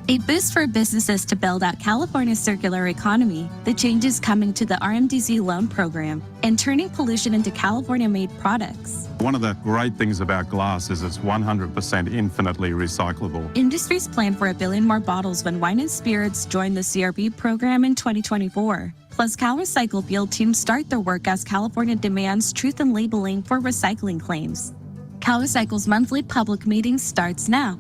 A boost for businesses to build out California's circular economy, the changes coming to the RMDZ loan program, and turning pollution into California-made products. One of the great things about glass is it's 100% infinitely recyclable. Industries plan for 1 billion more bottles when wine and spirits join the CRB program in 2024. Plus, CalRecycle field teams start their work as California demands truth in labeling for recycling claims. CalRecycle's monthly public meeting starts now.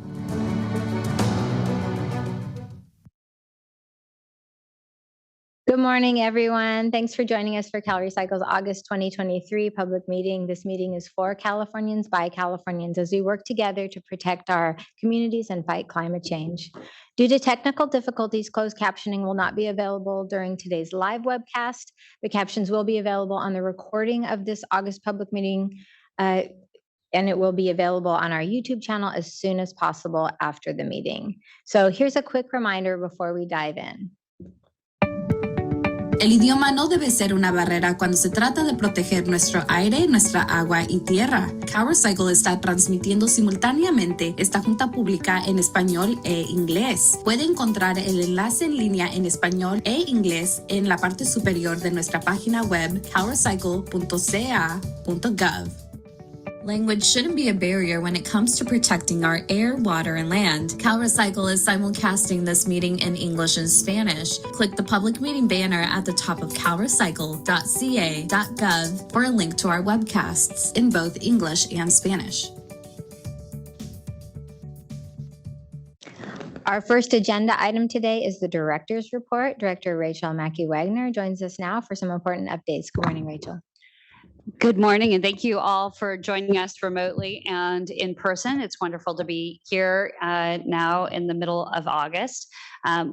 Good morning, everyone. Thanks for joining us for CalRecycle's August 2023 public meeting. This meeting is for Californians by Californians as we work together to protect our communities and fight climate change. Due to technical difficulties, closed captioning will not be available during today's live webcast. The captions will be available on the recording of this August public meeting, and it will be available on our YouTube channel as soon as possible after the meeting. So here's a quick reminder before we dive in. El idioma no debe ser una barrera cuando se trata de proteger nuestro aire, nuestra agua y tierra. CalRecycle está transmitiendo simultáneamente esta junta pública en español e inglés. Puede encontrar el enlace en línea en español e inglés en la parte superior de nuestra página web calrecycle.ca.gov. Language shouldn't be a barrier when it comes to protecting our air, water, and land. CalRecycle is simulcasting this meeting in English and Spanish. Click the public meeting banner at the top of calrecycle.ca.gov for a link to our webcasts in both English and Spanish. Our first agenda item today is the Director's Report. Director Rachel Mackey-Wagner joins us now for some important updates. Good morning, Rachel. Good morning, and thank you all for joining us remotely and in person. It's wonderful to be here now in the middle of August.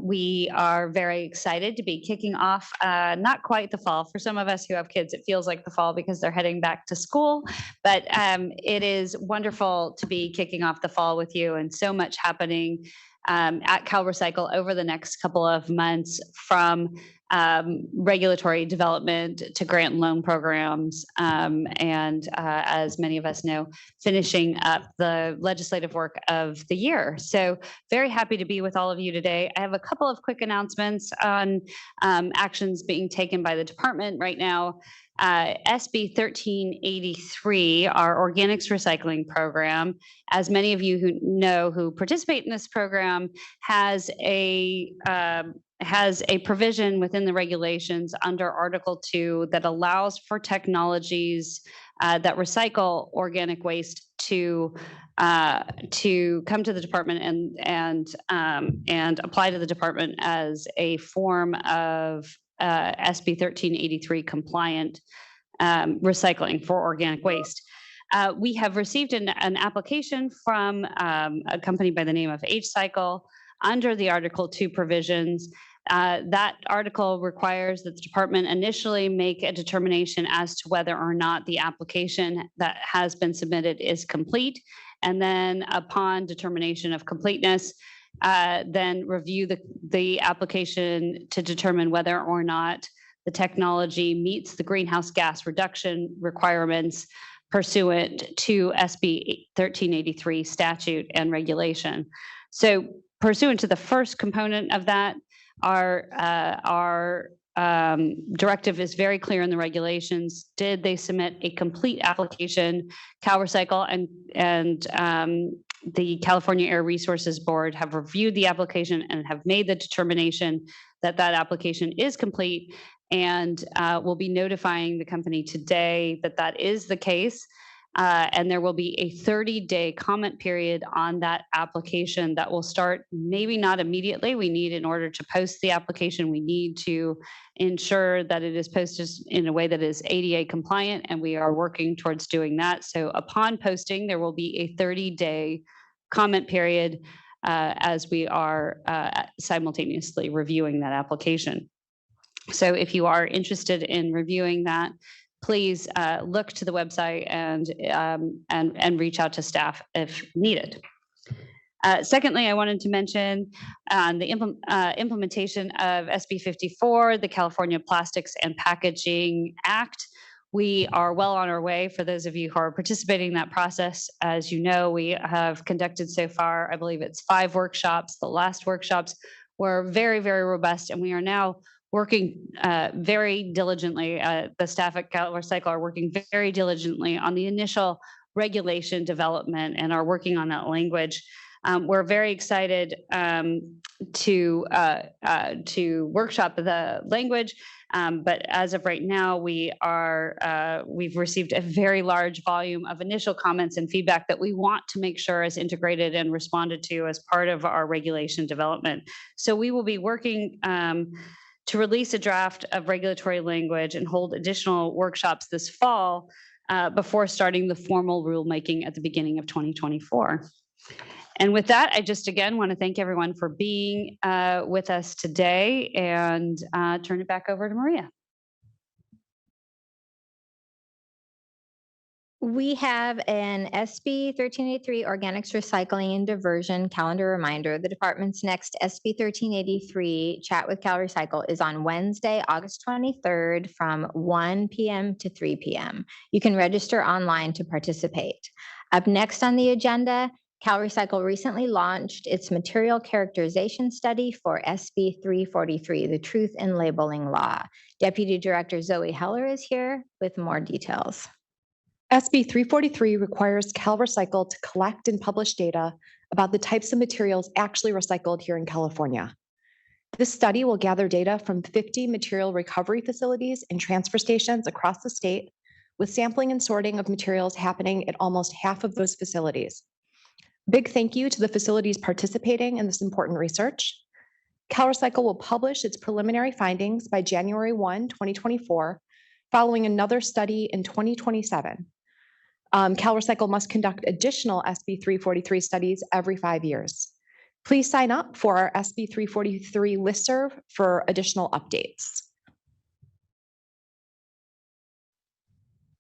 We are very excited to be kicking off, not quite the fall. For some of us who have kids, it feels like the fall because they're heading back to school, but it is wonderful to be kicking off the fall with you, and so much happening at CalRecycle over the next couple of months, from regulatory development to grant and loan programs, and as many of us know, finishing up the legislative work of the year. So very happy to be with all of you today. I have a couple of quick announcements on actions being taken by the department right now. SB 1383, our organics recycling program, as many of you who know who participate in this program, has a provision within the regulations under Article 2 that allows for technologies that recycle organic waste to come to the department and apply to the department as a form of SB 1383 compliant recycling for organic waste. We have received an application from a company by the name of H-Cycle under the Article 2 provisions. That article requires that the department initially make a determination as to whether or not the application that has been submitted is complete, and then upon determination of completeness, then review the application to determine whether or not the technology meets the greenhouse gas reduction requirements pursuant to SB 1383 statute and regulation. So pursuant to the first component of that, our directive is very clear in the regulations. Did they submit a complete application? CalRecycle and the California Air Resources Board have reviewed the application and have made the determination that that application is complete, and will be notifying the company today that that is the case. And there will be a 30-day comment period on that application that will start maybe not immediately. We need, in order to post the application, we need to ensure that it is posted in a way that is ADA compliant, and we are working towards doing that. So upon posting, there will be a 30-day comment period as we are simultaneously reviewing that application. So if you are interested in reviewing that, please look to the website and reach out to staff if needed. Secondly, I wanted to mention the implementation of SB 54, the California Plastics and Packaging Act. We are well on our way. For those of you who are participating in that process, as you know, we have conducted so far, I believe it's 5 workshops. The last workshops were very, very robust, and we are now working very diligently. The staff at CalRecycle are working very diligently on the initial regulation development and are working on that language. We're very excited to workshop the language, but as of right now, we've received a very large volume of initial comments and feedback that we want to make sure is integrated and responded to as part of our regulation development. So we will be working to release a draft of regulatory language and hold additional workshops this fall before starting the formal rulemaking at the beginning of 2024. And with that, I just again want to thank everyone for being with us today and turn it back over to Maria. We have an SB 1383 Organics Recycling and Diversion calendar reminder. The department's next SB 1383 Chat with CalRecycle is on Wednesday, August 23rd from 1 p.m. to 3 p.m. You can register online to participate. Up next on the agenda, CalRecycle recently launched its material characterization study for SB 343, the Truth in Labeling Law. Deputy Director Zoe Heller is here with more details. SB 343 requires CalRecycle to collect and publish data about the types of materials actually recycled here in California. This study will gather data from 50 material recovery facilities and transfer stations across the state, with sampling and sorting of materials happening at almost half of those facilities. Big thank you to the facilities participating in this important research. CalRecycle will publish its preliminary findings by January 1, 2024, following another study in 2027. CalRecycle must conduct additional SB 343 studies every 5 years. Please sign up for our SB 343 listserv for additional updates.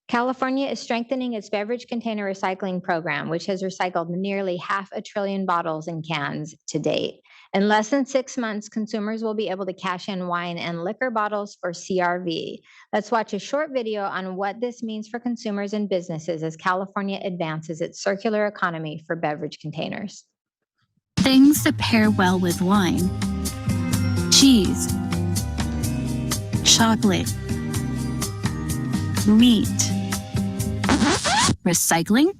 California is strengthening its beverage container recycling program, which has recycled nearly 500 billion bottles and cans to date. In less than 6 months, consumers will be able to cash in wine and liquor bottles for CRV. Let's watch a short video on what this means for consumers and businesses as California advances its circular economy for beverage containers. Things that pair well with wine: cheese, chocolate, meat. Recycling?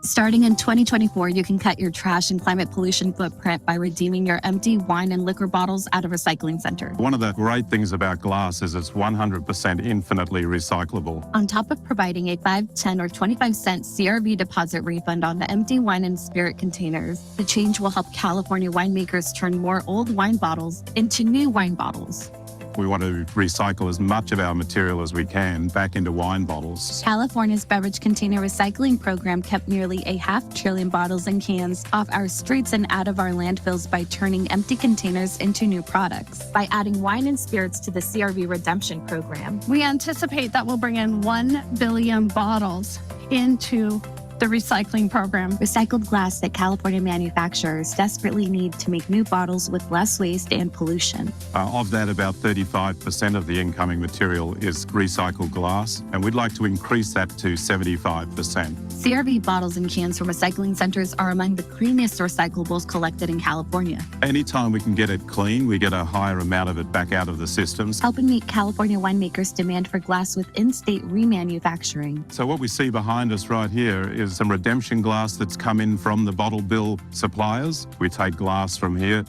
Starting in 2024, you can cut your trash and climate pollution footprint by redeeming your empty wine and liquor bottles at a recycling center. One of the great things about glass is it's 100% infinitely recyclable. On top of providing a 5, 10, or 25-cent CRV deposit refund on the empty wine and spirit containers, the change will help California winemakers turn more old wine bottles into new wine bottles. We want to recycle as much of our material as we can back into wine bottles. California's beverage container recycling program kept nearly 500 billion bottles and cans off our streets and out of our landfills by turning empty containers into new products. By adding wine and spirits to the CRV redemption program, we anticipate that we'll bring in 1 billion bottles into the recycling program. Recycled glass that California manufacturers desperately need to make new bottles with less waste and pollution. Of that, about 35% of the incoming material is recycled glass, and we'd like to increase that to 75%. CRV bottles and cans from recycling centers are among the cleanest recyclables collected in California. Anytime we can get it clean, we get a higher amount of it back out of the systems. Helping meet California winemakers' demand for glass with in-state remanufacturing. So what we see behind us right here is some redemption glass that's come in from the bottle bill suppliers. We take glass from here,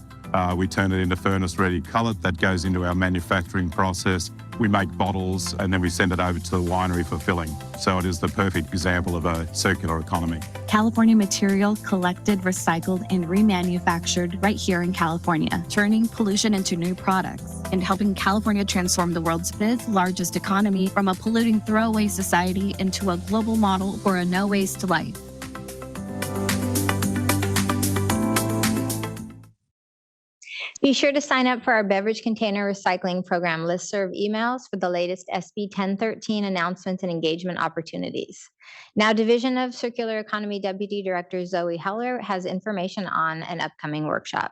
we turn it into furnace-ready cullet that goes into our manufacturing process. We make bottles and then we send it over to the winery for filling. So it is the perfect example of a circular economy. California material collected, recycled, and remanufactured right here in California, turning pollution into new products and helping California transform the world's 5th largest economy from a polluting throwaway society into a global model for a no-waste life. Be sure to sign up for our beverage container recycling program listserv emails for the latest SB 1013 announcements and engagement opportunities. Now, Division of Circular Economy Deputy Director Zoe Heller has information on an upcoming workshop.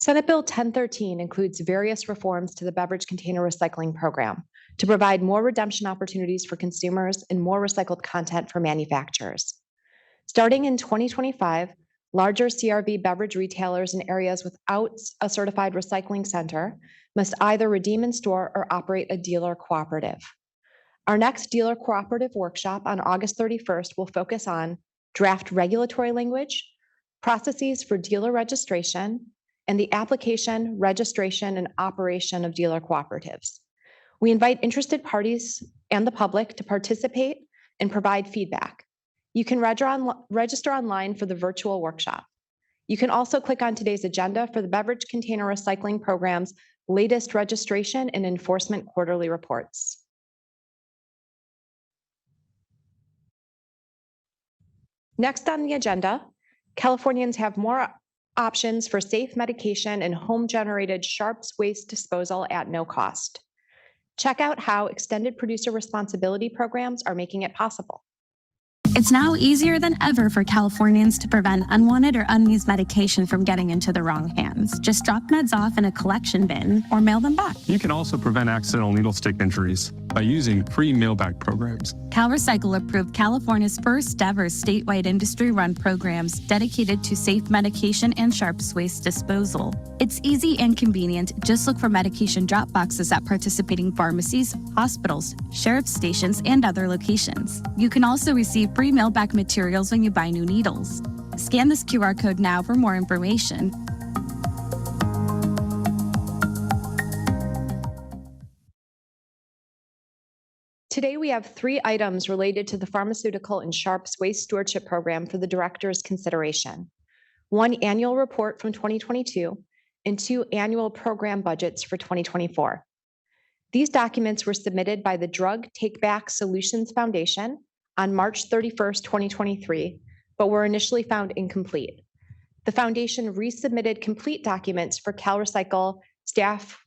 Senate Bill 1013 includes various reforms to the beverage container recycling program to provide more redemption opportunities for consumers and more recycled content for manufacturers. Starting in 2025, larger CRV beverage retailers in areas without a certified recycling center must either redeem in store or operate a dealer cooperative. Our next dealer cooperative workshop on August 31st will focus on draft regulatory language, processes for dealer registration, and the application, registration, and operation of dealer cooperatives. We invite interested parties and the public to participate and provide feedback. You can register online for the virtual workshop. You can also click on today's agenda for the Beverage Container Recycling Program's latest registration and enforcement quarterly reports. Next on the agenda, Californians have more options for safe medication and home-generated sharps waste disposal at no cost. Check out how extended producer responsibility programs are making it possible. It's now easier than ever for Californians to prevent unwanted or unused medication from getting into the wrong hands. Just drop meds off in a collection bin or mail them back. You can also prevent accidental needle stick injuries by using free mail-back programs. CalRecycle approved California's first ever statewide industry-run programs dedicated to safe medication and sharps waste disposal. It's easy and convenient. Just look for medication drop boxes at participating pharmacies, hospitals, sheriff's stations, and other locations. You can also receive free mail-back materials when you buy new needles. Scan this QR code now for more information. Today, we have 3 items related to the Pharmaceutical and Sharps Waste Stewardship Program for the Director's consideration. 1 annual report from 2022 and 2 annual program budgets for 2024. These documents were submitted by the Drug Take-Back Solutions Foundation on March 31st, 2023, but were initially found incomplete. The foundation resubmitted complete documents for CalRecycle staff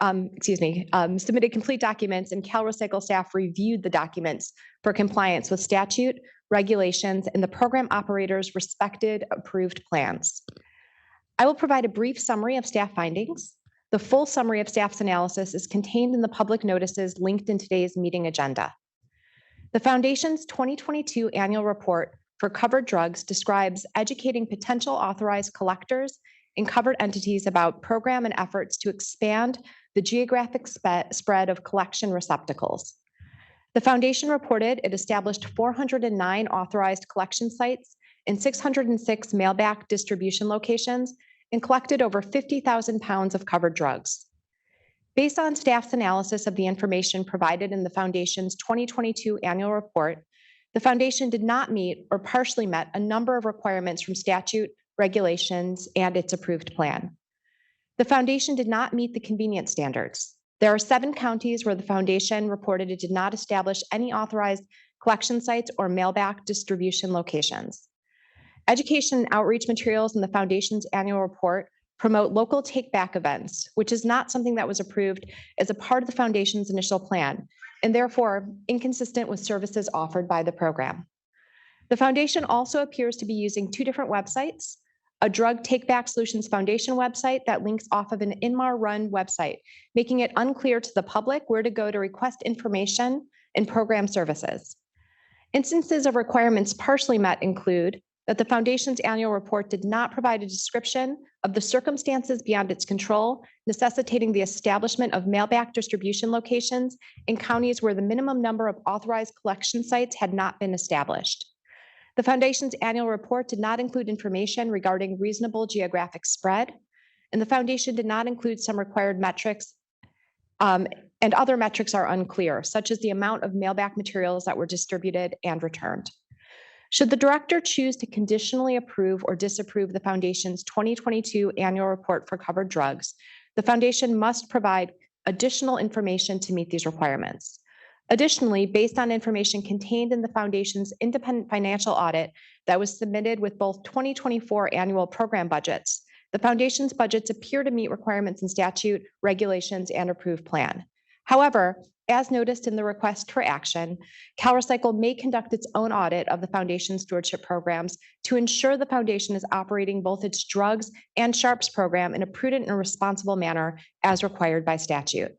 submitted complete documents, and CalRecycle staff reviewed the documents for compliance with statute, regulations, and the program operator's respected approved plans. I will provide a brief summary of staff findings. The full summary of staff's analysis is contained in the public notices linked in today's meeting agenda. The Foundation's 2022 annual report for covered drugs describes educating potential authorized collectors and covered entities about program and efforts to expand the geographic spread of collection receptacles. The Foundation reported it established 409 authorized collection sites and 606 mail-back distribution locations and collected over 50,000 pounds of covered drugs. Based on staff's analysis of the information provided in the Foundation's 2022 annual report, the Foundation did not meet or partially met a number of requirements from statute, regulations, and its approved plan. The Foundation did not meet the convenience standards. There are 7 counties where the Foundation reported it did not establish any authorized collection sites or mail-back distribution locations. Education and outreach materials in the Foundation's annual report promote local take-back events, which is not something that was approved as a part of the Foundation's initial plan, and therefore inconsistent with services offered by the program. The Foundation also appears to be using 2 different websites, a Drug Take-Back Solutions Foundation website that links off of an Inmar-run website, making it unclear to the public where to go to request information and program services. Instances of requirements partially met include that the Foundation's annual report did not provide a description of the circumstances beyond its control, necessitating the establishment of mail-back distribution locations in counties where the minimum number of authorized collection sites had not been established. The Foundation's annual report did not include information regarding reasonable geographic spread, and the Foundation did not include some required metrics, and other metrics are unclear, such as the amount of mail-back materials that were distributed and returned. Should the Director choose to conditionally approve or disapprove the Foundation's 2022 annual report for covered drugs, the Foundation must provide additional information to meet these requirements. Additionally, based on information contained in the Foundation's independent financial audit that was submitted with both 2024 annual program budgets, the Foundation's budgets appear to meet requirements in statute, regulations, and approved plan. However, as noticed in the request for action, CalRecycle may conduct its own audit of the foundation stewardship programs to ensure the foundation is operating both its drugs and Sharps program in a prudent and responsible manner as required by statute.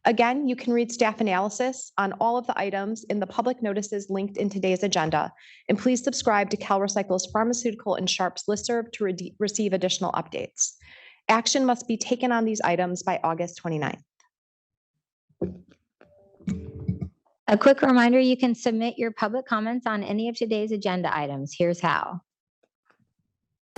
Again, you can read staff analysis on all of the items in the public notices linked in today's agenda, and please subscribe to CalRecycle's pharmaceutical and Sharps listserv to receive additional updates. Action must be taken on these items by August 29th. A quick reminder, you can submit your public comments on any of today's agenda items. Here's how.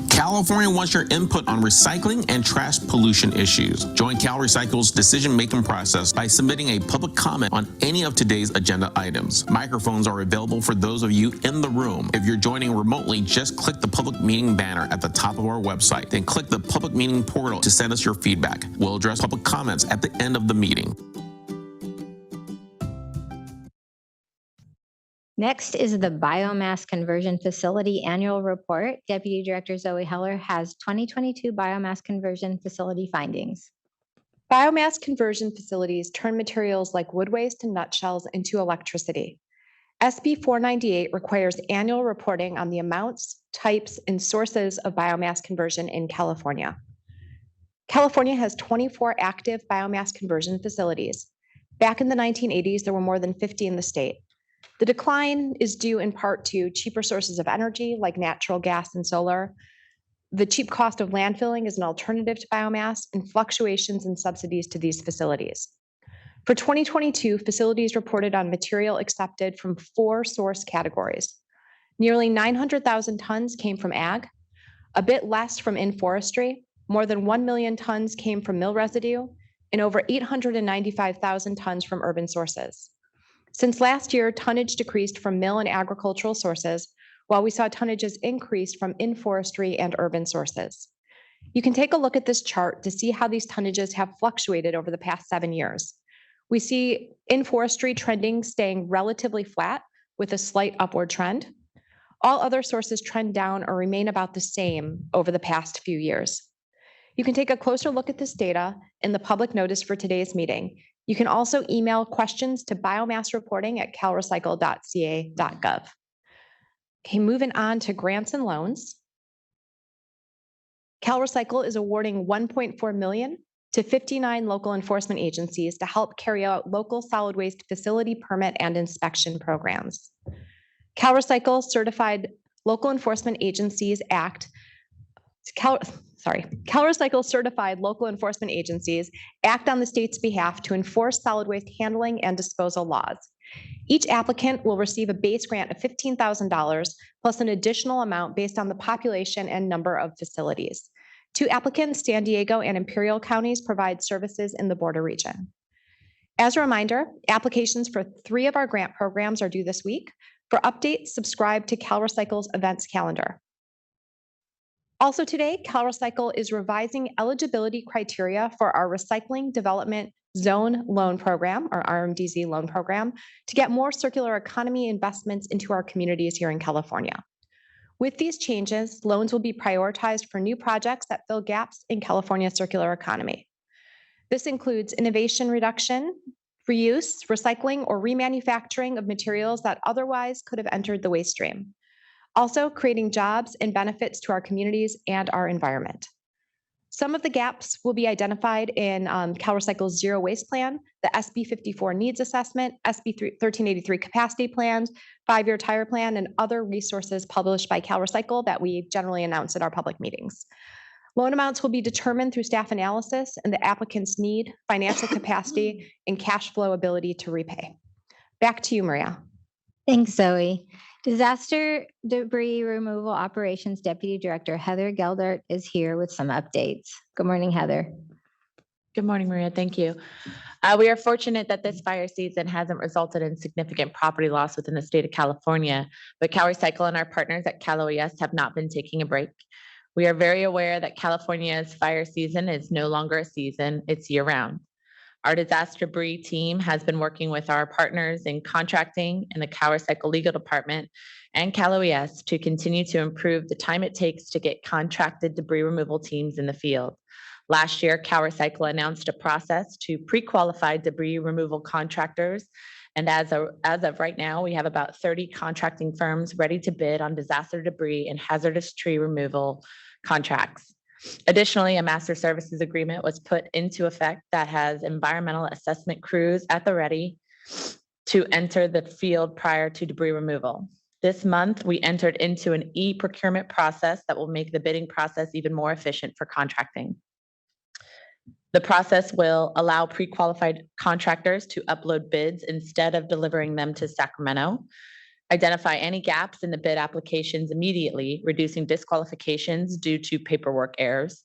California wants your input on recycling and trash pollution issues. Join CalRecycle's decision-making process by submitting a public comment on any of today's agenda items. Microphones are available for those of you in the room. If you're joining remotely, just click the public meeting banner at the top of our website, then click the public meeting portal to send us your feedback. We'll address public comments at the end of the meeting. Next is the Biomass Conversion Facility Annual Report. Deputy Director Zoe Heller has 2022 Biomass Conversion Facility findings. Biomass conversion facilities turn materials like wood waste and nutshells into electricity. SB 498 requires annual reporting on the amounts, types, and sources of biomass conversion in California. California has 24 active biomass conversion facilities. Back in the 1980s, there were more than 50 in the state. The decline is due in part to cheaper sources of energy like natural gas and solar. The cheap cost of landfilling is an alternative to biomass, and fluctuations in subsidies to these facilities. For 2022, facilities reported on material accepted from 4 source categories. Nearly 900,000 tons came from ag, a bit less from in-forestry, more than 1 million tons came from mill residue, and over 895,000 tons from urban sources. Since last year, tonnage decreased from mill and agricultural sources, while we saw tonnages increase from in-forestry and urban sources. You can take a look at this chart to see how these tonnages have fluctuated over the past 7 years. We see in-forestry trending staying relatively flat with a slight upward trend. All other sources trend down or remain about the same over the past few years. You can take a closer look at this data in the public notice for today's meeting. You can also email questions to biomassreporting@calrecycle.ca.gov. Okay, moving on to grants and loans. CalRecycle is awarding $1.4 million to 59 local enforcement agencies to help carry out local solid waste facility permit and inspection programs. CalRecycle Certified Local Enforcement Agencies Act CalRecycle Certified Local Enforcement Agencies act on the state's behalf to enforce solid waste handling and disposal laws. Each applicant will receive a base grant of $15,000 plus an additional amount based on the population and number of facilities. 2 applicants, San Diego and Imperial counties, provide services in the border region. As a reminder, applications for 3 of our grant programs are due this week. For updates, subscribe to CalRecycle's events calendar. Also today, CalRecycle is revising eligibility criteria for our Recycling Development Zone Loan Program, or RMDZ loan program, to get more circular economy investments into our communities here in California. With these changes, loans will be prioritized for new projects that fill gaps in California's circular economy. This includes innovation reduction, reuse, recycling, or remanufacturing of materials that otherwise could have entered the waste stream. Also, creating jobs and benefits to our communities and our environment. Some of the gaps will be identified in CalRecycle's Zero Waste Plan, the SB 54 Needs Assessment, SB 1383 Capacity Plans, 5-Year Tire Plan, and other resources published by CalRecycle that we generally announce at our public meetings. Loan amounts will be determined through staff analysis and the applicant's need, financial capacity, and cash flow ability to repay. Back to you, Maria. Thanks, Zoe. Disaster Debris Removal Operations Deputy Director Heather Geldert is here with some updates. Good morning, Heather. Good morning, Maria. Thank you. We are fortunate that this fire season hasn't resulted in significant property loss within the state of California, but CalRecycle and our partners at CalOES have not been taking a break. We are very aware that California's fire season is no longer a season, it's year-round. Our disaster debris team has been working with our partners in contracting and the CalRecycle legal department and CalOES to continue to improve the time it takes to get contracted debris removal teams in the field. Last year, CalRecycle announced a process to pre-qualify debris removal contractors. And as of right now, we have about 30 contracting firms ready to bid on disaster debris and hazardous tree removal contracts. Additionally, a master services agreement was put into effect that has environmental assessment crews at the ready to enter the field prior to debris removal. This month, we entered into an e-procurement process that will make the bidding process even more efficient for contracting. The process will allow pre-qualified contractors to upload bids instead of delivering them to Sacramento, identify any gaps in the bid applications immediately, reducing disqualifications due to paperwork errors,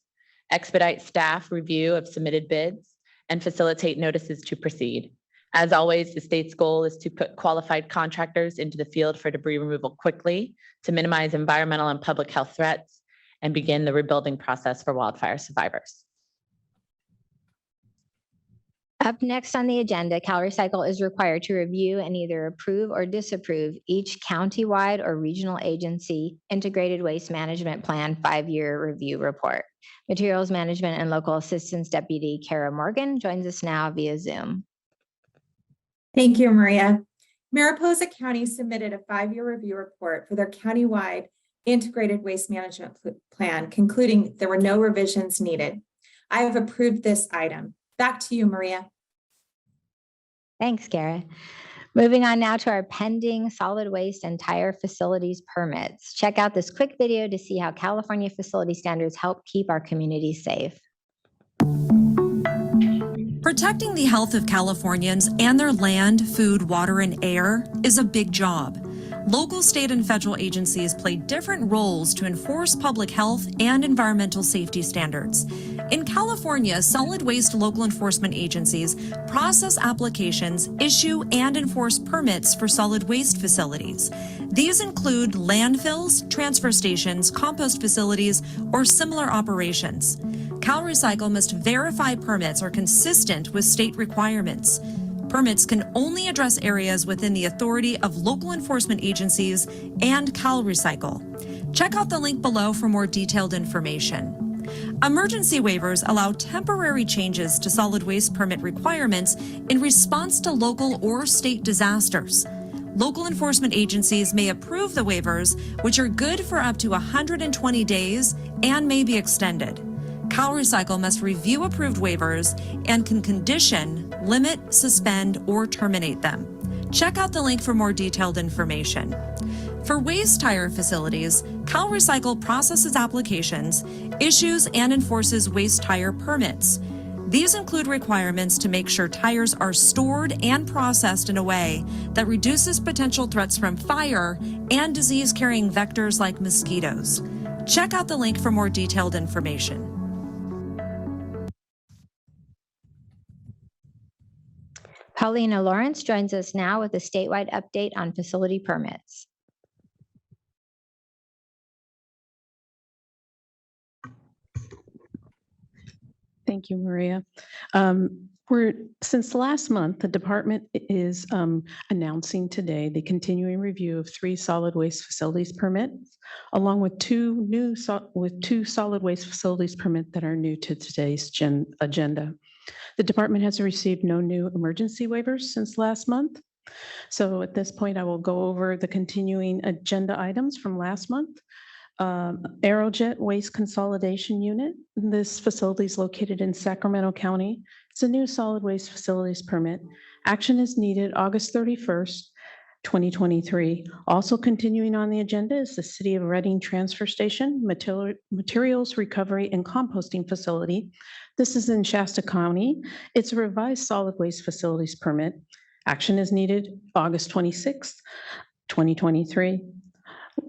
expedite staff review of submitted bids, and facilitate notices to proceed. As always, the state's goal is to put qualified contractors into the field for debris removal quickly to minimize environmental and public health threats and begin the rebuilding process for wildfire survivors. Up next on the agenda, CalRecycle is required to review and either approve or disapprove each countywide or regional agency integrated waste management plan 5-year review report. Materials Management and Local Assistance Deputy Kara Morgan joins us now via Zoom. Thank you, Maria. Mariposa County submitted a 5-year review report for their countywide integrated waste management plan, concluding there were no revisions needed. I have approved this item. Back to you, Maria. Thanks, Kara. Moving on now to our pending solid waste and tire facilities permits. Check out this quick video to see how California facility standards help keep our communities safe. Protecting the health of Californians and their land, food, water, and air is a big job. Local, state, and federal agencies play different roles to enforce public health and environmental safety standards. In California, solid waste local enforcement agencies process applications, issue, and enforce permits for solid waste facilities. These include landfills, transfer stations, compost facilities, or similar operations. CalRecycle must verify permits are consistent with state requirements. Permits can only address areas within the authority of local enforcement agencies and CalRecycle. Check out the link below for more detailed information. Emergency waivers allow temporary changes to solid waste permit requirements in response to local or state disasters. Local enforcement agencies may approve the waivers, which are good for up to 120 days and may be extended. CalRecycle must review approved waivers and can condition, limit, suspend, or terminate them. Check out the link for more detailed information. For waste tire facilities, CalRecycle processes applications, issues, and enforces waste tire permits. These include requirements to make sure tires are stored and processed in a way that reduces potential threats from fire and disease-carrying vectors like mosquitoes. Check out the link for more detailed information. Paulina Lawrence joins us now with a statewide update on facility permits. Thank you, Maria. Since last month, the department is announcing today the continuing review of 3 solid waste facilities permits, along with two solid waste facilities permits that are new to today's agenda. The department has received no new emergency waivers since last month. So at this point, I will go over the continuing agenda items from last month. Aerojet Waste Consolidation Unit. This facility is located in Sacramento County. It's a new solid waste facilities permit. Action is needed August 31st, 2023. Also continuing on the agenda is the City of Reading Transfer Station, Materials Recovery and Composting Facility. This is in Shasta County. It's a revised solid waste facilities permit. Action is needed August 26th, 2023.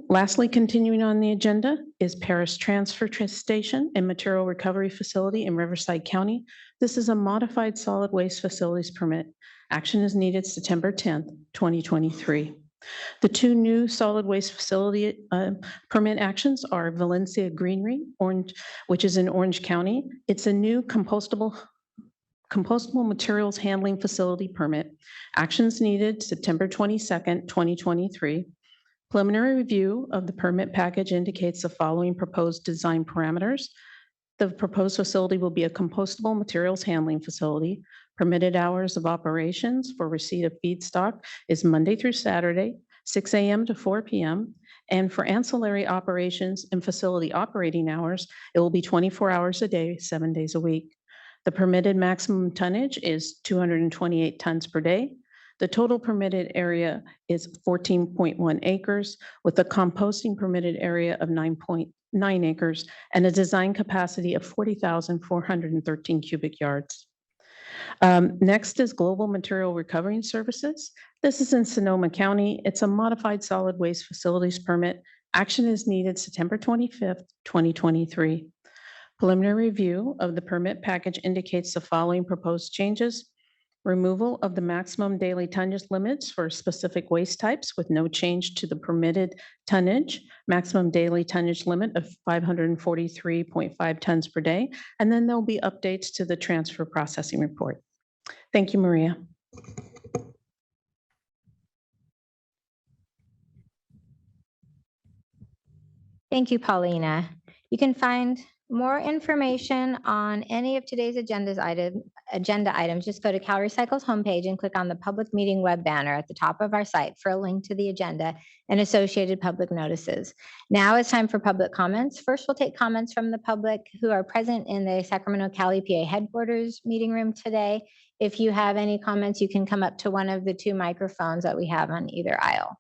Lastly, continuing on the agenda is Paris Transfer Station and Material Recovery Facility in Riverside County. This is a modified solid waste facilities permit. Action is needed September 10th, 2023. The 2 new solid waste facility permit actions are Valencia Greenery, which is in Orange County. It's a new compostable materials handling facility permit. Actions needed September 22nd, 2023. Preliminary review of the permit package indicates the following proposed design parameters. The proposed facility will be a compostable materials handling facility. Permitted hours of operations for receipt of feedstock is Monday through Saturday, 6 a.m. to 4 p.m. And for ancillary operations and facility operating hours, it will be 24 hours a day, 7 days a week. The permitted maximum tonnage is 228 tons per day. The total permitted area is 14.1 acres with a composting permitted area of 9.9 acres and a design capacity of 40,413 cubic yards. Next is Global Material Recovery Services. This is in Sonoma County. It's a modified solid waste facilities permit. Action is needed September 25th, 2023. Preliminary review of the permit package indicates the following proposed changes. Removal of the maximum daily tonnage limits for specific waste types with no change to the permitted tonnage, maximum daily tonnage limit of 543.5 tons per day, and then there'll be updates to the transfer processing report. Thank you, Maria. Thank you, Paulina. You can find more information on any of today's agenda items. Just go to CalRecycle's homepage and click on the public meeting web banner at the top of our site for a link to the agenda and associated public notices. Now it's time for public comments. First, we'll take comments from the public who are present in the Sacramento Cal EPA headquarters meeting room today. If you have any comments, you can come up to one of the two microphones that we have on either aisle.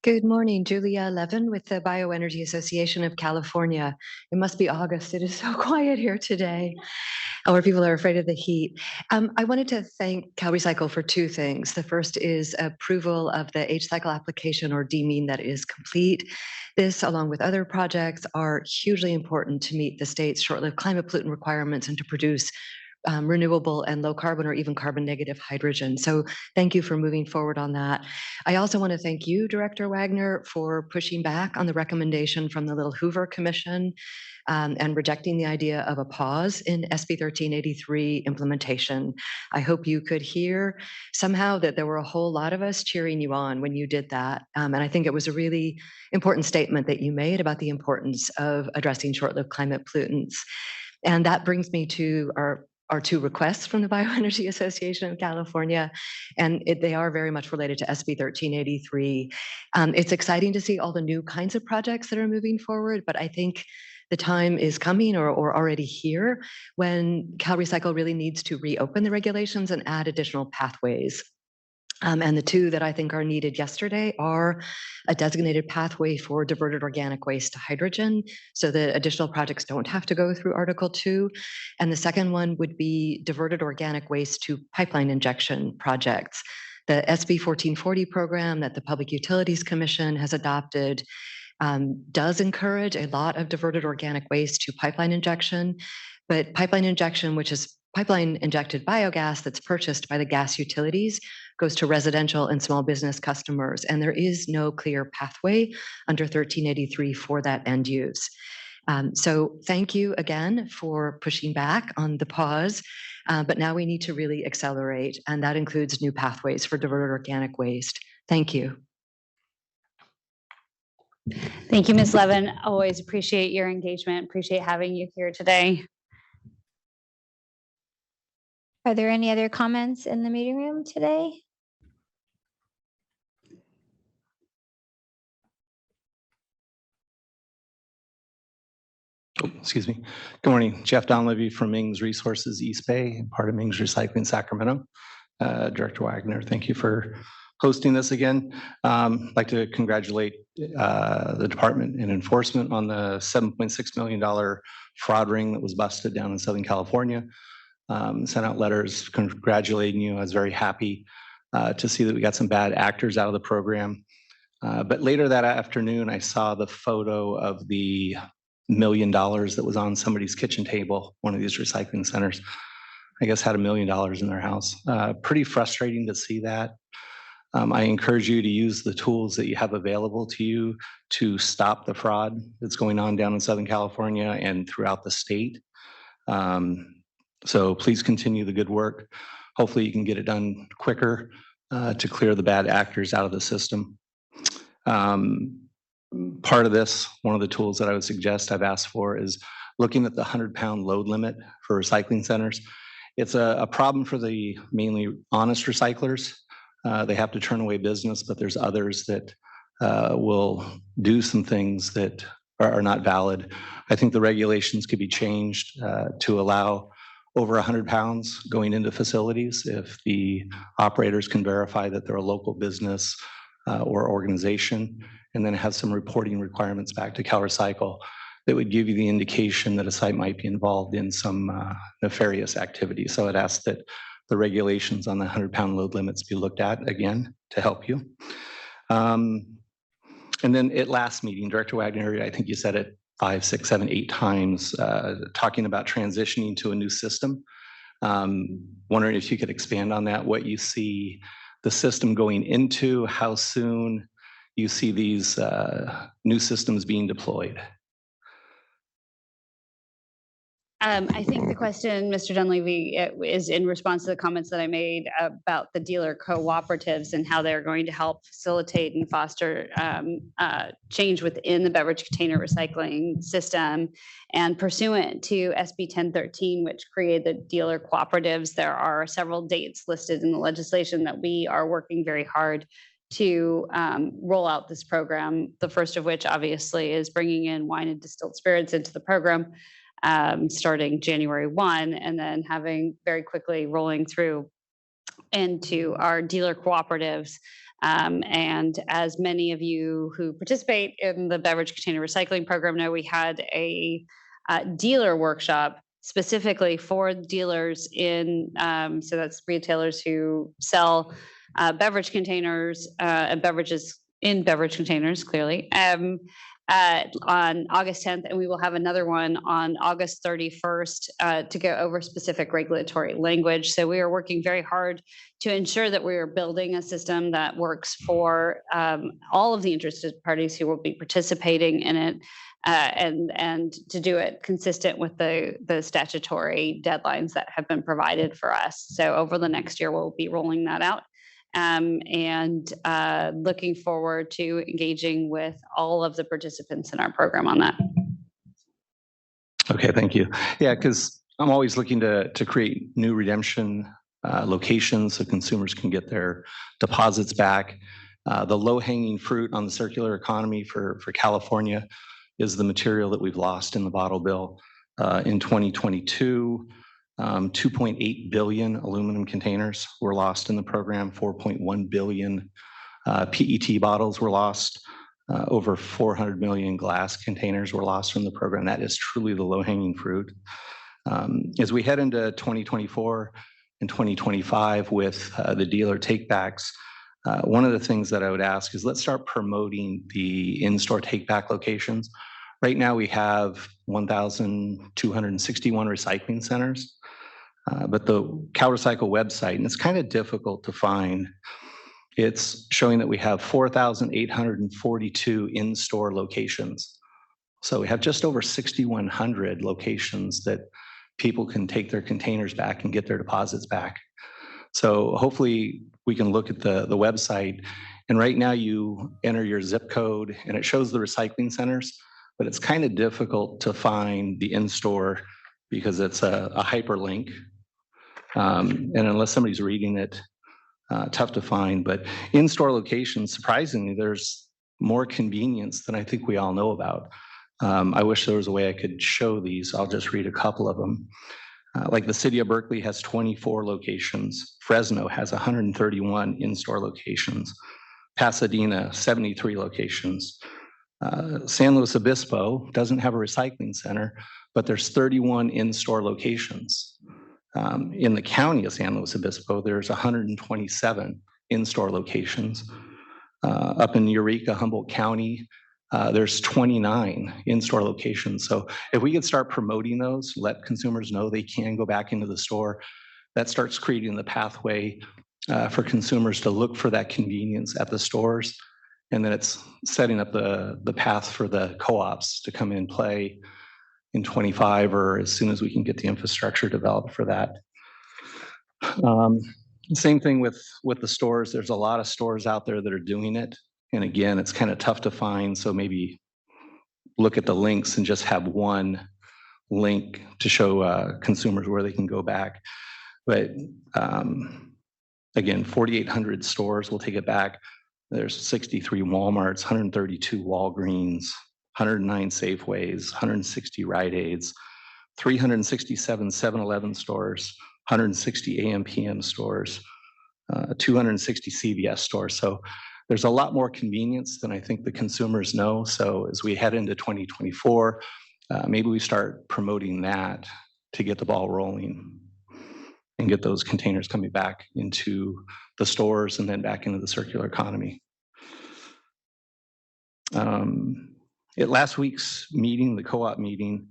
Good morning, Julia Levin with the Bioenergy Association of California. It must be August. It is so quiet here today, or people are afraid of the heat. I wanted to thank CalRecycle for two things. The first is approval of the H-cycle application or deeming that is complete. This, along with other projects, are hugely important to meet the state's short-lived climate pollutant requirements and to produce renewable and low carbon or even carbon negative hydrogen. So thank you for moving forward on that. I also want to thank you, Director Wagner, for pushing back on the recommendation from the Little Hoover Commission and rejecting the idea of a pause in SB 1383 implementation. I hope you could hear somehow that there were a whole lot of us cheering you on when you did that. And I think it was a really important statement that you made about the importance of addressing short-lived climate pollutants. And that brings me to our two requests from the Bioenergy Association of California, and they are very much related to SB 1383. It's exciting to see all the new kinds of projects that are moving forward, but I think the time is coming or already here when CalRecycle really needs to reopen the regulations and add additional pathways. And the two that I think are needed yesterday are a designated pathway for diverted organic waste to hydrogen so that additional projects don't have to go through Article 2. And the second one would be diverted organic waste to pipeline injection projects. The SB 1440 program that the Public Utilities Commission has adopted does encourage a lot of diverted organic waste to pipeline injection, but pipeline injection, which is pipeline injected biogas that's purchased by the gas utilities, goes to residential and small business customers, and there is no clear pathway under 1383 for that end use. So thank you again for pushing back on the pause, but now we need to really accelerate, and that includes new pathways for diverted organic waste. Thank you. Thank you, Ms. Levin. Always appreciate your engagement. Appreciate having you here today. Are there any other comments in the meeting room today? Oh, excuse me. Good morning. Jeff Donlevy from Ming's Resources East Bay, part of Ming's Recycling Sacramento. Director Wagner, thank you for hosting this again. I'd like to congratulate the department and enforcement on the $7.6 million fraud ring that was busted down in Southern California. Sent out letters congratulating you. I was very happy to see that we got some bad actors out of the program. But later that afternoon, I saw the photo of the $1 million that was on somebody's kitchen table, one of these recycling centers, I guess had $1 million in their house. Pretty frustrating to see that. I encourage you to use the tools that you have available to you to stop the fraud that's going on down in Southern California and throughout the state. So please continue the good work. Hopefully you can get it done quicker. to clear the bad actors out of the system. Part of this, one of the tools that I would suggest I've asked for is looking at the 100-pound load limit for recycling centers. It's a problem for the mainly honest recyclers. They have to turn away business, but there's others that will do some things that are not valid. I think the regulations could be changed to allow over 100 pounds going into facilities if the operators can verify that they're a local business or organization, and then have some reporting requirements back to CalRecycle that would give you the indication that a site might be involved in some nefarious activity. So I'd ask that the regulations on the 100-pound load limits be looked at again to help you. And then at last meeting, Director Wagner, I think you said it 5, 6, 7, 8 times, talking about transitioning to a new system. Wondering if you could expand on that, what you see the system going into, how soon you see these new systems being deployed. I think the question, Mr. Dunleavy, is in response to the comments that I made about the dealer cooperatives and how they're going to help facilitate and foster change within the beverage container recycling system. And pursuant to SB 1013, which created the dealer cooperatives, there are several dates listed in the legislation that we are working very hard to roll out this program. The first of which obviously is bringing in wine and distilled spirits into the program, starting January 1, and then having very quickly rolling through into our dealer cooperatives. And as many of you who participate in the beverage container recycling program know, we had a dealer workshop specifically for dealers in, so that's retailers who sell beverage containers and beverages in beverage containers, clearly. On August 10th, and we will have another one on August 31st to go over specific regulatory language. So we are working very hard to ensure that we are building a system that works for all of the interested parties who will be participating in it, and to do it consistent with the statutory deadlines that have been provided for us. So over the next year, we'll be rolling that out. And looking forward to engaging with all of the participants in our program on that. Okay, thank you. Yeah, because I'm always looking to create new redemption locations so consumers can get their deposits back. The low-hanging fruit on the circular economy for California is the material that we've lost in the bottle bill. In 2022, 2.8 billion aluminum containers were lost in the program, 4.1 billion PET bottles were lost, over 400 million glass containers were lost from the program. That is truly the low-hanging fruit. As we head into 2024 and 2025 with the dealer takebacks, one of the things that I would ask is let's start promoting the in-store take-back locations. Right now we have 1,261 recycling centers. But the CalRecycle website, and it's kind of difficult to find, it's showing that we have 4,842 in-store locations. So we have just over 6,100 locations that people can take their containers back and get their deposits back. So hopefully we can look at the website, and right now you enter your zip code and it shows the recycling centers, but it's kind of difficult to find the in-store because it's a hyperlink. And unless somebody's reading it, tough to find. But in-store locations, surprisingly, there's more convenience than I think we all know about. I wish there was a way I could show these. I'll just read a couple of them. Like the city of Berkeley has 24 locations. Fresno has 131 in-store locations. Pasadena, 73 locations. San Luis Obispo doesn't have a recycling center, but there's 31 in-store locations. In the county of San Luis Obispo, there's 127 in-store locations. Up in Eureka, Humboldt County, there's 29 in-store locations. So if we could start promoting those, let consumers know they can go back into the store, that starts creating the pathway for consumers to look for that convenience at the stores. And then it's setting up the path for the co-ops to come in and play in 25 or as soon as we can get the infrastructure developed for that. Same thing with the stores. There's a lot of stores out there that are doing it. And again, it's kind of tough to find. So maybe look at the links and just have one link to show consumers where they can go back. But again, 4,800 stores will take it back. There's 63 Walmarts, 132 Walgreens, 109 Safeways, 160 Rite Aids, 367 7-Eleven stores, 160 AM/PM stores, 260 CVS stores. So there's a lot more convenience than I think the consumers know. So as we head into 2024, maybe we start promoting that to get the ball rolling and get those containers coming back into the stores and then back into the circular economy. At last week's meeting, the co-op meeting,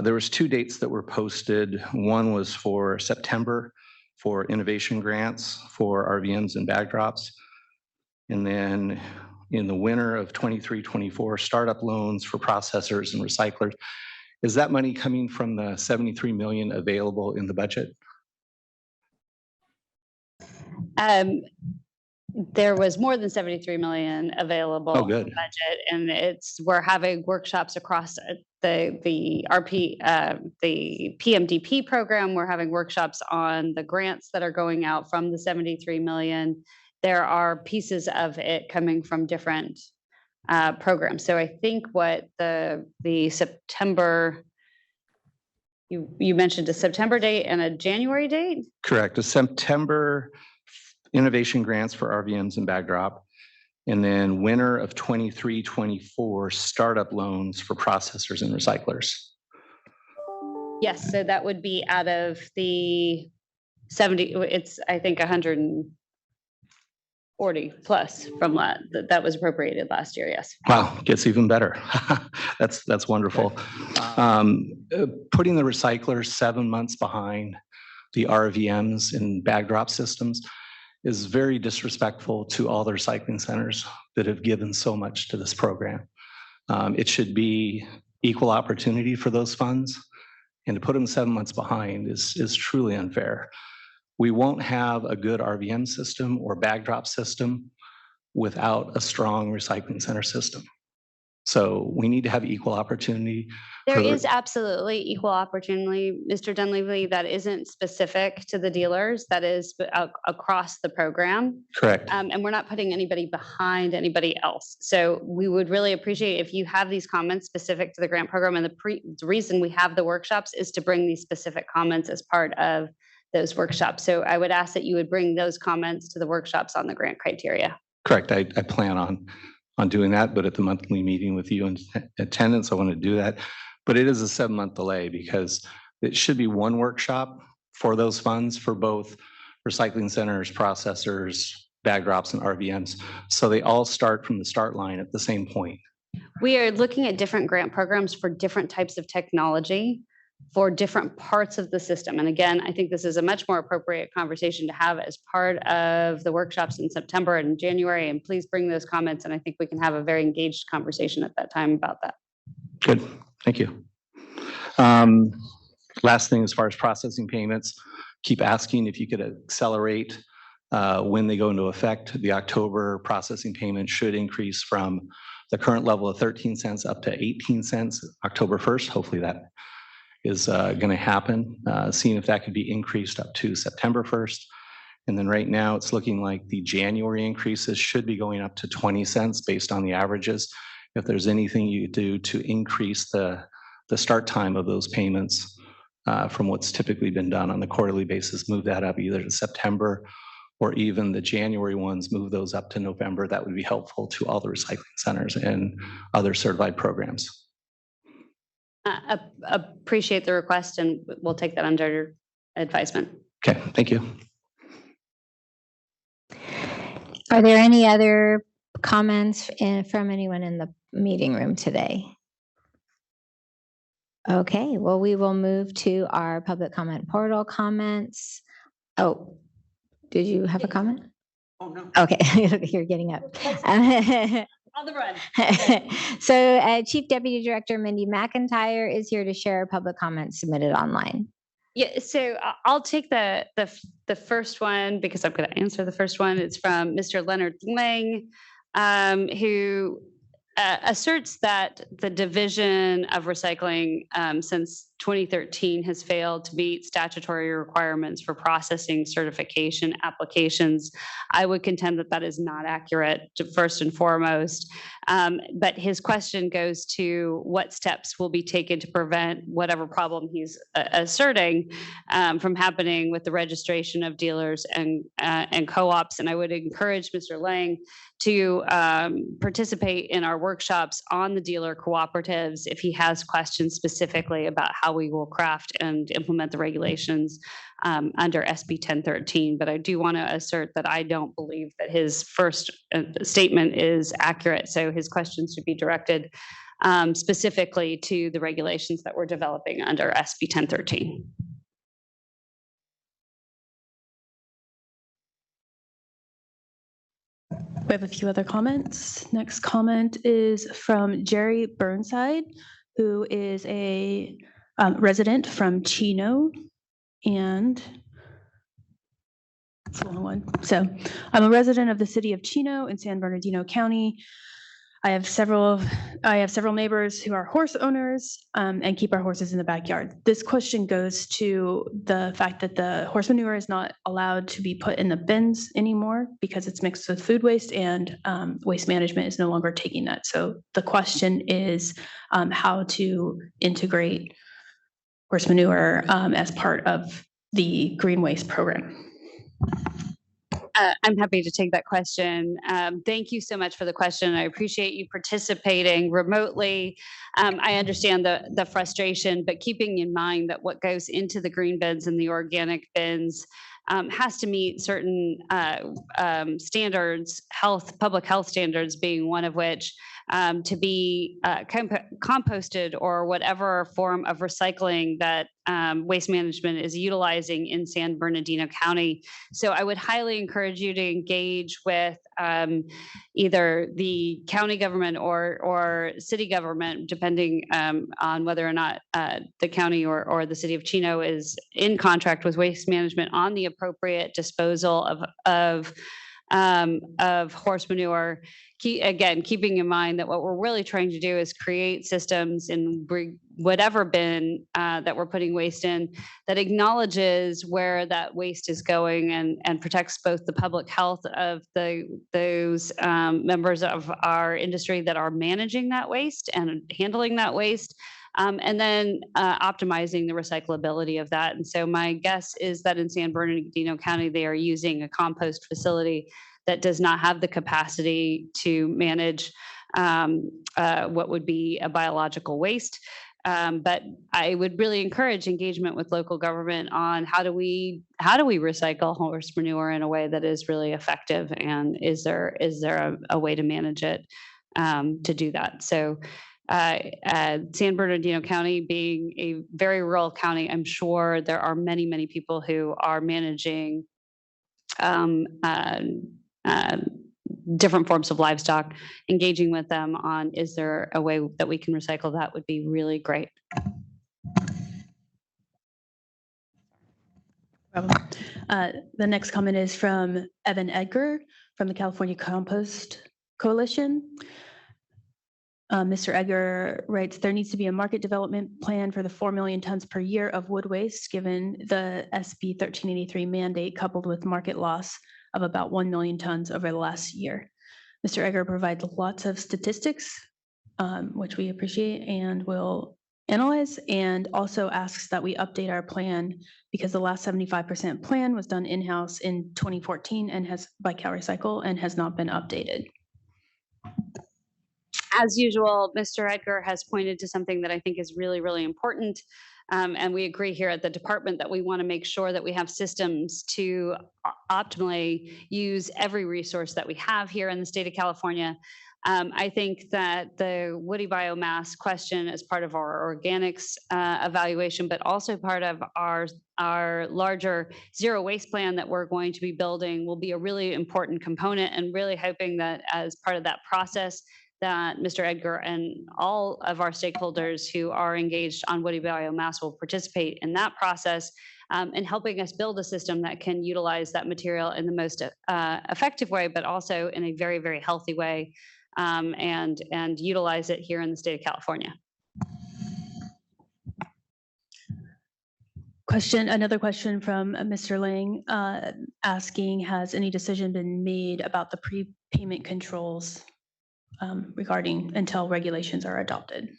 there was 2 dates that were posted. One was for September for innovation grants for RVMs and bag drops. And then in the winter of 23-24, startup loans for processors and recyclers. Is that money coming from the 73 million available in the budget? There was more than 73 million available in the budget, and we're having workshops across the PMDP program. We're having workshops on the grants that are going out from the 73 million. There are pieces of it coming from different programs. So I think what the September, you mentioned a September date and a January date? Correct. A September innovation grants for RVMs and bag drop, and then winter of 23-24 startup loans for processors and recyclers. Yes, so that would be out of the 70, it's I think 140 plus from that was appropriated last year, yes. Wow, gets even better. That's wonderful. Putting the recyclers 7 months behind the RVMs and bag drop systems is very disrespectful to all the recycling centers that have given so much to this program. It should be equal opportunity for those funds, and to put them 7 months behind is truly unfair. We won't have a good RVM system or bag drop system without a strong recycling center system. So we need to have equal opportunity. There is absolutely equal opportunity, Mr. Dunleavy, that isn't specific to the dealers, that is across the program. Correct. And we're not putting anybody behind anybody else. So we would really appreciate if you have these comments specific to the grant program, and the reason we have the workshops is to bring these specific comments as part of those workshops. So I would ask that you would bring those comments to the workshops on the grant criteria. Correct. I plan on doing that, but at the monthly meeting with you in attendance, I want to do that. But it is a 7-month delay because it should be one workshop for those funds for both recycling centers, processors, bag drops, and RVMs. So they all start from the start line at the same point. We are looking at different grant programs for different types of technology for different parts of the system. And again, I think this is a much more appropriate conversation to have as part of the workshops in September and January. And please bring those comments, and I think we can have a very engaged conversation at that time about that. Good, thank you. Last thing, as far as processing payments, keep asking if you could accelerate when they go into effect. The October processing payment should increase from the current level of 13 cents up to 18 cents October 1st. Hopefully that is going to happen, seeing if that could be increased up to September 1st. And then right now it's looking like the January increases should be going up to 20 cents based on the averages. If there's anything you do to increase the start time of those payments from what's typically been done on the quarterly basis, move that up either to September or even the January ones, move those up to November. That would be helpful to all the recycling centers and other certified programs. Appreciate the request, and we'll take that under advisement. Okay, thank you. Are there any other comments from anyone in the meeting room today? Okay, well, we will move to our public comment portal comments. Oh, did you have a comment? Oh, no. Okay, you're getting up. On the run. So Chief Deputy Director Mindy McIntyre is here to share public comments submitted online. Yeah, so I'll take the the first one, because I'm going to answer the first one. It's from Mr. Leonard Lang, who asserts that the Division of Recycling since 2013 has failed to meet statutory requirements for processing certification applications. I would contend that that is not accurate, first and foremost. But his question goes to what steps will be taken to prevent whatever problem he's asserting from happening with the registration of dealers and co-ops. And I would encourage Mr. Lang to participate in our workshops on the dealer cooperatives if he has questions specifically about how we will craft and implement the regulations under SB 1013. But I do want to assert that I don't believe that his first statement is accurate. So his questions should be directed specifically to the regulations that we're developing under SB 1013. We have a few other comments. Next comment is from Jerry Burnside, who is a resident from Chino, and it's a long one. So I'm a resident of the city of Chino in San Bernardino County. I have several neighbors who are horse owners and keep our horses in the backyard. This question goes to the fact that the horse manure is not allowed to be put in the bins anymore because it's mixed with food waste, and waste management is no longer taking that. So the question is how to integrate horse manure as part of the green waste program. I'm happy to take that question. Thank you so much for the question. I appreciate you participating remotely. I understand the frustration, but keeping in mind that what goes into the green bins and the organic bins has to meet certain standards, public health standards being one of which, to be composted or whatever form of recycling that waste management is utilizing in San Bernardino County. So I would highly encourage you to engage with either the county government or city government, depending on whether or not the county or the city of Chino is in contract with waste management on the appropriate disposal of horse manure. Again, keeping in mind that what we're really trying to do is create systems in whatever bin that we're putting waste in that acknowledges where that waste is going and protects both the public health of those members of our industry that are managing that waste and handling that waste, and then optimizing the recyclability of that. And so my guess is that in San Bernardino County, they are using a compost facility that does not have the capacity to manage what would be a biological waste. But I would really encourage engagement with local government on how do we recycle horse manure in a way that is really effective, and is there a way to manage it to do that. So San Bernardino County being a very rural county, I'm sure there are many people who are managing different forms of livestock. Engaging with them on is there a way that we can recycle that would be really great. The next comment is from Evan Edgar from the California Compost Coalition. Mr. Edgar writes, there needs to be a market development plan for the 4 million tons per year of wood waste, given the SB 1383 mandate, coupled with market loss of about 1 million tons over the last year. Mr. Edgar provides lots of statistics, which we appreciate and will analyze, and also asks that we update our plan because the last 75% plan was done in-house in 2014 and by CalRecycle and has not been updated. As usual, Mr. Edgar has pointed to something that I think is really important. And we agree here at the department that we want to make sure that we have systems to optimally use every resource that we have here in the state of California. I think that the woody biomass question is part of our organics evaluation, but also part of our larger zero waste plan that we're going to be building will be a really important component, and really hoping that as part of that process, that Mr. Edgar and all of our stakeholders who are engaged on woody biomass will participate in that process, and helping us build a system that can utilize that material in the most effective way, but also in a very, very healthy way, and utilize it here in the state of California. Another question from Mr. Lang, asking, has any decision been made about the prepayment controls regarding until regulations are adopted?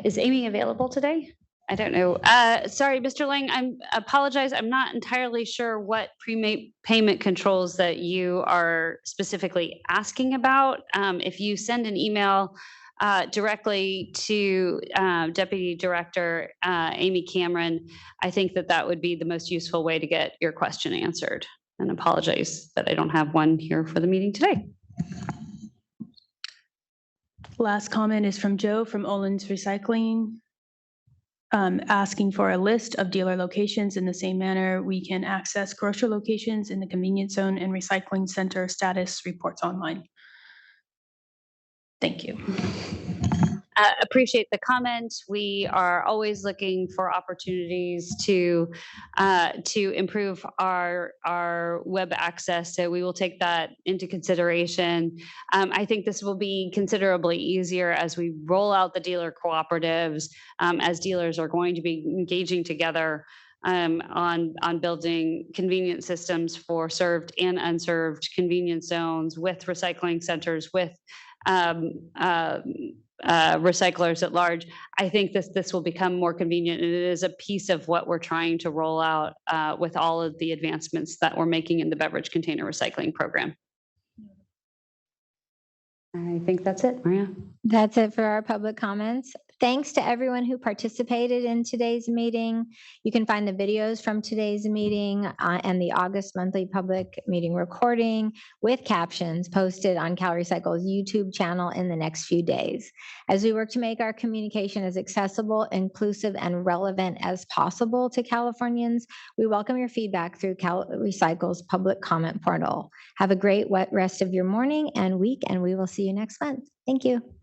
Is Amy available today? I don't know. Sorry, Mr. Lang, I apologize. I'm not entirely sure what prepayment controls that you are specifically asking about. If you send an email directly to Deputy Director Amy Cameron, I think that would be the most useful way to get your question answered. And apologize that I don't have one here for the meeting today. Last comment is from Joe from Olin's Recycling, asking for a list of dealer locations. In the same manner, we can access grocery locations in the convenience zone and recycling center status reports online. Thank you. Appreciate the comment. We are always looking for opportunities to improve our web access. So we will take that into consideration. I think this will be considerably easier as we roll out the dealer cooperatives, as dealers are going to be engaging together on building convenience systems for served and unserved convenience zones with recycling centers, with recyclers at large. I think this will become more convenient, and it is a piece of what we're trying to roll out with all of the advancements that we're making in the beverage container recycling program. I think that's it, Maria. That's it for our public comments. Thanks to everyone who participated in today's meeting. You can find the videos from today's meeting and the August monthly public meeting recording with captions posted on CalRecycle's YouTube channel in the next few days. As we work to make our communication as accessible, inclusive, and relevant as possible to Californians, we welcome your feedback through CalRecycle's public comment portal. Have a great rest of your morning and week, and we will see you next month. Thank you.